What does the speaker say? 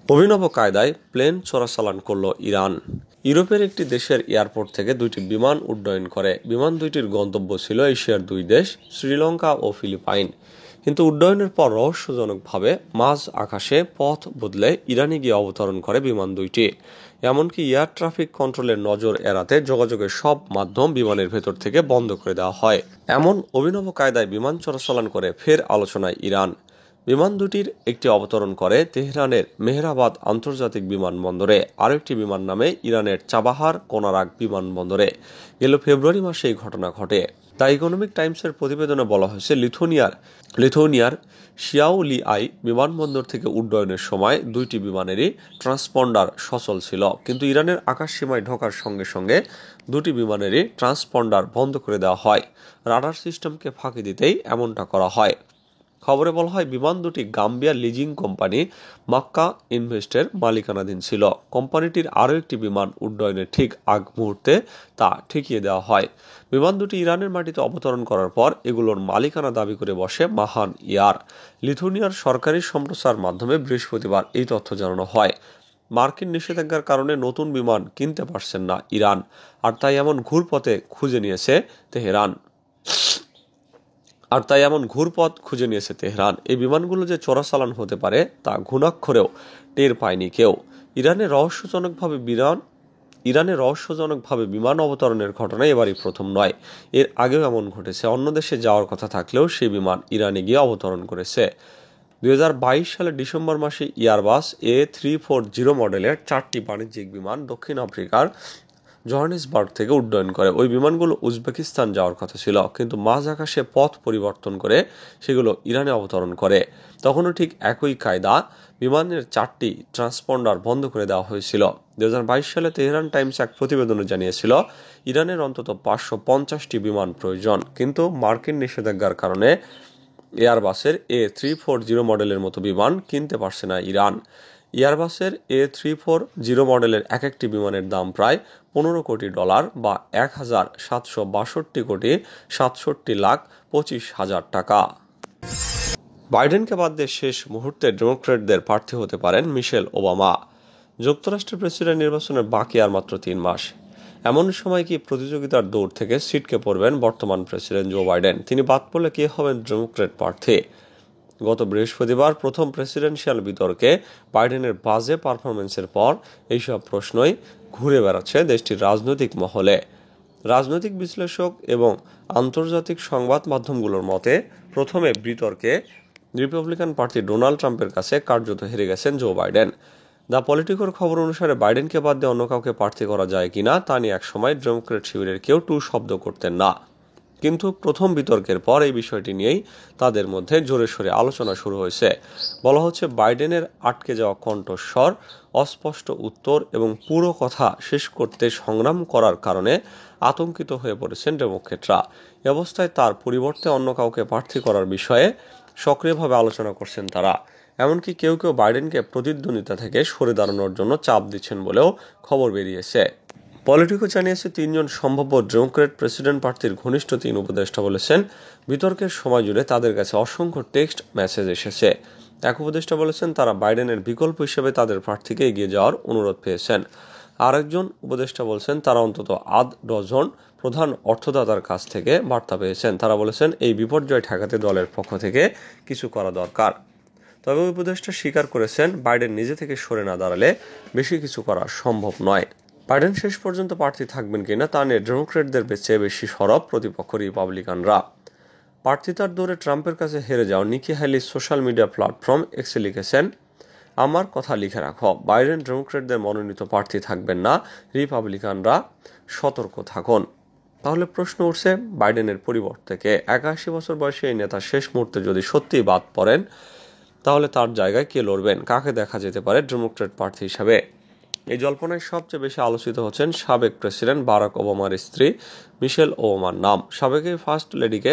অভিনব কায়দায় প্লেন চোরাচালান করল ইরান। ইউরোপের একটি দেশের এয়ারপোর্ট থেকে দুইটি বিমান উড্ডয়ন করে। বিমান দুইটির গন্তব্য ছিল এশিয়ার দুই দেশ শ্রীলঙ্কা ও ফিলিপাইন। কিন্তু উড্ডয়নের পর রহস্যজনকভাবে মাঝ আকাশে পথ বদলে ইরানে গিয়ে অবতরণ করে বিমান দুইটি। এমনকি এয়ার ট্রাফিক কন্ট্রোলের নজর এড়াতে যোগাযোগের সব মাধ্যম বিমানের ভেতর থেকে বন্ধ করে দেওয়া হয়। এমন অভিনব কায়দায় বিমান চোরাচালান করে ফের আলোচনায় ইরান। বিমান দুটির একটি অবতরণ করে তেহরানের মেহরাবাদ আন্তর্জাতিক বিমানবন্দরে, আরেকটি বিমান নামে ইরানের চাবাহার কোনারাক বিমানবন্দরে। গেল ফেব্রুয়ারি মাসে এই ঘটনা ঘটে। দ্য ইকোনমিক টাইমসের প্রতিবেদনে বলা হয়েছে, লিথুয়ানিয়ার শিয়াওলিআই বিমানবন্দর থেকে উড্ডয়নের সময় দুইটি বিমানেরই ট্রান্সপন্ডার সচল ছিল, কিন্তু ইরানের আকাশ সীমায় ঢোকার সঙ্গে সঙ্গে দুটি বিমানেরই ট্রান্সপন্ডার বন্ধ করে দেওয়া হয়। রাডার সিস্টেমকে ফাঁকি দিতেই এমনটা করা হয়। খবরে বলা হয়, বিমান দুটি গাম্বিয়া লিজিং কোম্পানি মাক্কা ইনভেস্টের মালিকানাধীন ছিল। কোম্পানিটির আরও একটি বিমান উড্ডয়নের ঠিক আগ মুহূর্তে তা ঠেকিয়ে দেওয়া হয়। বিমান দুটি ইরানের মাটিতে অবতরণ করার পর এগুলোর মালিকানা দাবি করে বসে মাহান ইয়ার। লিথুয়ানিয়ার সরকারি সম্প্রচার মাধ্যমে বৃহস্পতিবার এই তথ্য জানানো হয়। মার্কিন নিষেধাজ্ঞার কারণে নতুন বিমান কিনতে পারছেন না ইরান, আর তাই এমন ঘুরপথে খুঁজে নিয়েছে তেহরান। এই বিমানগুলো যে চোরাচালান হতে পারে তা ঘুণাক্ষরেও টের পায়নি কেউ। ইরানে রহস্যজনকভাবে বিমান অবতরণের ঘটনা এবারই প্রথম নয়। এর আগেও এমন ঘটেছে। অন্য দেশে যাওয়ার কথা থাকলেও সেই বিমান ইরানে গিয়ে অবতরণ করেছে। 2022 সালের ডিসেম্বর মাসে এয়ারবাস A340 মডেলের 4টি বাণিজ্যিক বিমান দক্ষিণ আফ্রিকার জোহানেসবার্গ থেকে উড্ডয়ন করে। ওই বিমানগুলো উজবেকিস্তান যাওয়ার কথা ছিল, কিন্তু মাঝ আকাশে পথ পরিবর্তন করে সেগুলো ইরানে অবতরণ করে। তখনও ঠিক একই কায়দা, বিমানের 4টি ট্রান্সপন্ডার বন্ধ করে দেওয়া হয়েছিল। 2022 সালে তেহরান টাইমস এক প্রতিবেদনে জানিয়েছিল, ইরানের অন্তত 550টি বিমান প্রয়োজন, কিন্তু মার্কিন নিষেধাজ্ঞার কারণে এয়ারবাসের A340 মডেলের মতো বিমান কিনতে পারছে না ইরান। এয়ারবাসের A340 মডেলের এক একটি বিমানের দাম প্রায় $15 কোটি বা 1,762,67,25,000 টাকা। বাইডেনকে বাদ দিয়ে শেষ মুহূর্তে ডেমোক্র্যাটদের প্রার্থী হতে পারেন মিশেল ওবামা। যুক্তরাষ্ট্রের প্রেসিডেন্ট নির্বাচনের বাকি আর মাত্র 3 মাস। এমন সময় কি প্রতিযোগিতার দৌড় থেকে ছিটকে পড়বেন বর্তমান প্রেসিডেন্ট জো বাইডেন? তিনি বাদ পড়লে কে হবেন ডেমোক্র্যাট প্রার্থী? গত বৃহস্পতিবার প্রথম প্রেসিডেন্সিয়াল বিতর্কে বাইডেনের বাজে পারফরমেন্সের পর এইসব প্রশ্নই ঘুরে বেড়াচ্ছে দেশটির রাজনৈতিক মহলে। রাজনৈতিক বিশ্লেষক এবং আন্তর্জাতিক সংবাদ মাধ্যমগুলোর মতে, প্রথমে বিতর্কে রিপাবলিকান প্রার্থী ডোনাল্ড ট্রাম্পের কাছে কার্যত হেরে গেছেন জো বাইডেন। দ্য পলিটিকোর খবর অনুসারে বাইডেনকে বাদ দিয়ে অন্য কাউকে প্রার্থী করা যায় কিনা তা নিয়ে একসময় ডেমোক্র্যাট শিবিরের কেউ টু শব্দ করতেন না, কিন্তু প্রথম বিতর্কের পর এই বিষয়টি নিয়েই তাদের মধ্যে জোরে সোরে আলোচনা শুরু হয়েছে। বলা হচ্ছে, বাইডেনের আটকে যাওয়া কণ্ঠস্বর, অস্পষ্ট উত্তর এবং পুরো কথা শেষ করতে সংগ্রাম করার কারণে আতঙ্কিত হয়ে পড়েছেন ডেমোক্র্যাটরা। এ অবস্থায় তার পরিবর্তে অন্য কাউকে প্রার্থী করার বিষয়ে সক্রিয়ভাবে আলোচনা করছেন তারা। এমনকি কেউ কেউ বাইডেনকে প্রতিদ্বন্দ্বিতা থেকে সরে দাঁড়ানোর জন্য চাপ দিচ্ছেন বলেও খবর বেরিয়েছে। পলিটিকো জানিয়েছে, 3 জন সম্ভাব্য ডেমোক্র্যাট প্রেসিডেন্ট প্রার্থীর ঘনিষ্ঠ 3 উপদেষ্টা বলেছেন, বিতর্কের সময় জুড়ে তাদের কাছে অসংখ্য টেক্সট মেসেজ এসেছে। এক উপদেষ্টা বলেছেন তারা বাইডেনের বিকল্প হিসেবে তাদের প্রার্থীকে এগিয়ে যাওয়ার অনুরোধ পেয়েছেন। আরেকজন উপদেষ্টা বলছেন তারা অন্তত 8 ডজন প্রধান অর্থদাতার কাছ থেকে বার্তা পেয়েছেন। তারা বলেছেন এই বিপর্যয় ঠেকাতে দলের পক্ষ থেকে কিছু করা দরকার। তবে উপদেষ্টা স্বীকার করেছেন, বাইডেন নিজে থেকে সরে না দাঁড়ালে বেশি কিছু করা সম্ভব নয়। বাইডেন শেষ পর্যন্ত প্রার্থী থাকবেন কিনা তা নিয়ে ডেমোক্র্যাটদের চেয়ে বেশি সরব প্রতিপক্ষ রিপাবলিকানরা। প্রার্থিতার দৌড়ে ট্রাম্পের কাছে হেরে যাওয়া Nikki Haley social media platform এক্সে লিখেছেন, আমার কথা লিখে রাখো, বাইডেন ডেমোক্র্যাটদের মনোনীত প্রার্থী থাকবেন না, রিপাবলিকানরা সতর্ক থাকুন। তাহলে প্রশ্ন উঠছে, বাইডেনের পরিবর্তে কে? 81 বছর বয়সী এই নেতা শেষ মুহূর্তে যদি সত্যিই বাদ পড়েন, তাহলে তার জায়গায় কে লড়বেন? কাকে দেখা যেতে পারে ডেমোক্র্যাট প্রার্থী হিসাবে? এই জল্পনায় সবচেয়ে বেশি আলোচিত হচ্ছেন সাবেক প্রেসিডেন্ট বারাক ওবামার স্ত্রী মিশেল ওবামার নাম। সাবেক ফার্স্ট লেডিকে